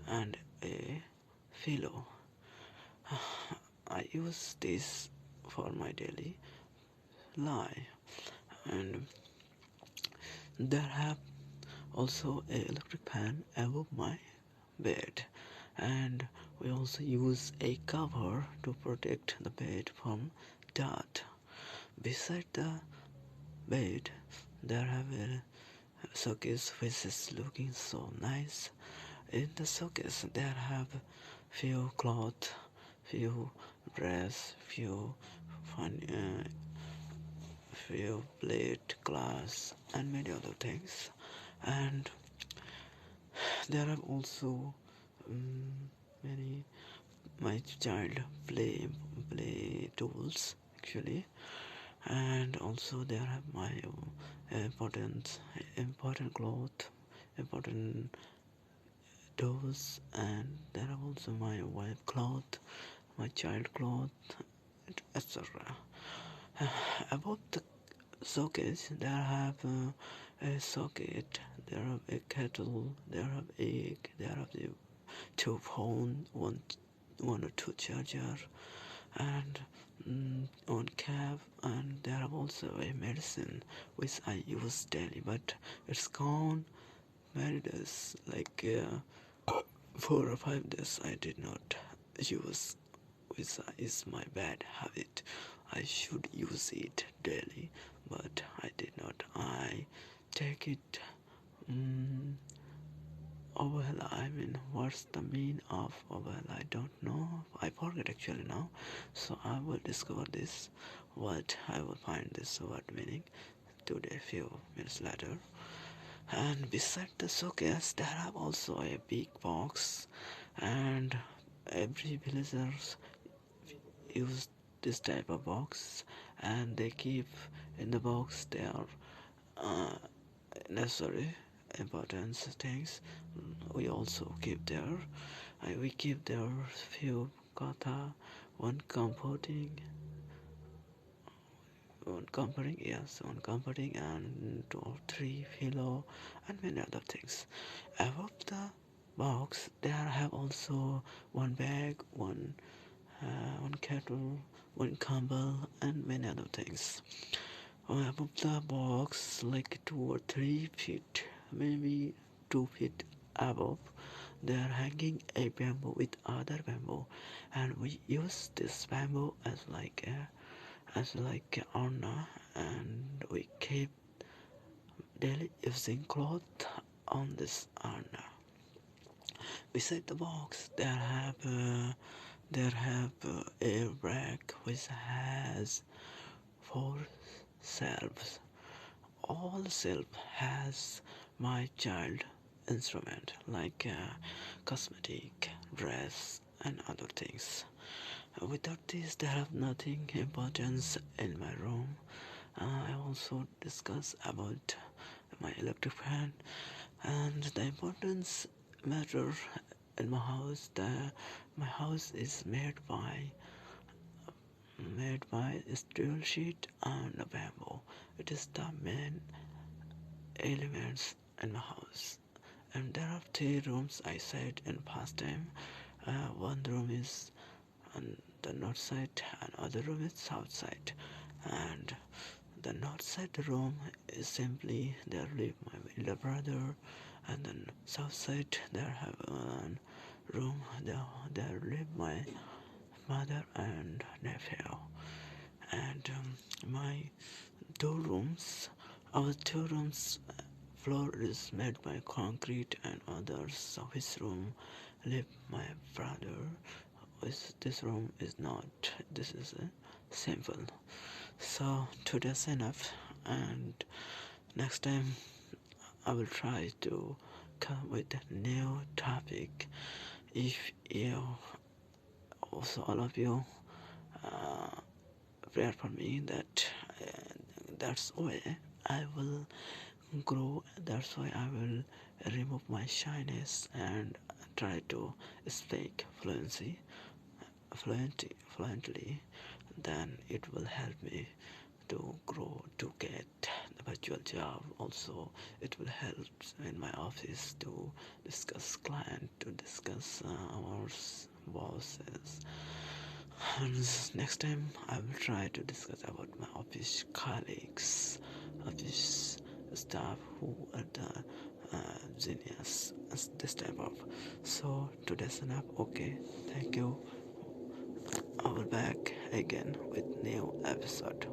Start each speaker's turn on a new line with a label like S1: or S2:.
S1: and a pillow. I use this for my daily life, and there have also a electric fan above my bed, and we also use a cover to protect the bed from dirt. Beside the bed, there have a showcase which is looking so nice. In the showcase, there have few cloth, few dress, fun, few plate, glass, and many other things. And there are also many my child play tools actually, and also there are my important cloth, important tools, and there are also my wife cloth, my child cloth, etc. Above the sockets there have a socket, there have a kettle, there have egg, there have the two phone, one or two charger, and one cap, and there are also a medicine which I use daily, but it's gone many days, like 4 or 5 days I did not use, which is my bad habit. I should use it daily, but I did not. I take it overall. I mean, what's the mean of overall? I don't know. I forget actually now. So I will discover this. What I will find this word meaning today, few minutes later. And beside the showcase, there have also a big box, and every villagers use this type of box, and they keep in the box their uh, necessary important things. We also keep there. We keep there few kata, one comforting, one comforting, and 2 or 3 pillow, and many other things. Above the box, there have also one bag, one kettle, one candle, and many other things. Above the box, like 2 or 3 feet, maybe 2 feet above, they are hanging a bamboo with other bamboo, and we use this bamboo as like a orna, and we keep daily using cloth on this orna. Beside the box, there have a rack which has 4 shelves. All shelf has my child instrument like cosmetic, dress, and other things. Without this, there have nothing importance in my room. I also discuss about my electric fan and the importance matter in my house. My house is made by steel sheet and bamboo. It is the main elements in my house. And there are 3 rooms I said in past time. One room is on the north side, and other room is south side. And the north side room is simply there live my elder brother, and then south side there have one room there live my mother and nephew. And my 2 rooms, our 2 rooms floor is made by concrete, and others of his room live my brother. This room is not. This is a simple. So today's enough, and next time I will try to come with a new topic. If you also all of you pray for me that that's why I will grow. That's why I will remove my shyness and try to speak fluently. Then it will help me to grow to get the virtual job. Also, it will help in my office to discuss client, to discuss our bosses. And next time I will try to discuss about my office colleagues, office staff who are the genius, this type of. So today's enough. Okay, thank you. I will back again with new episode.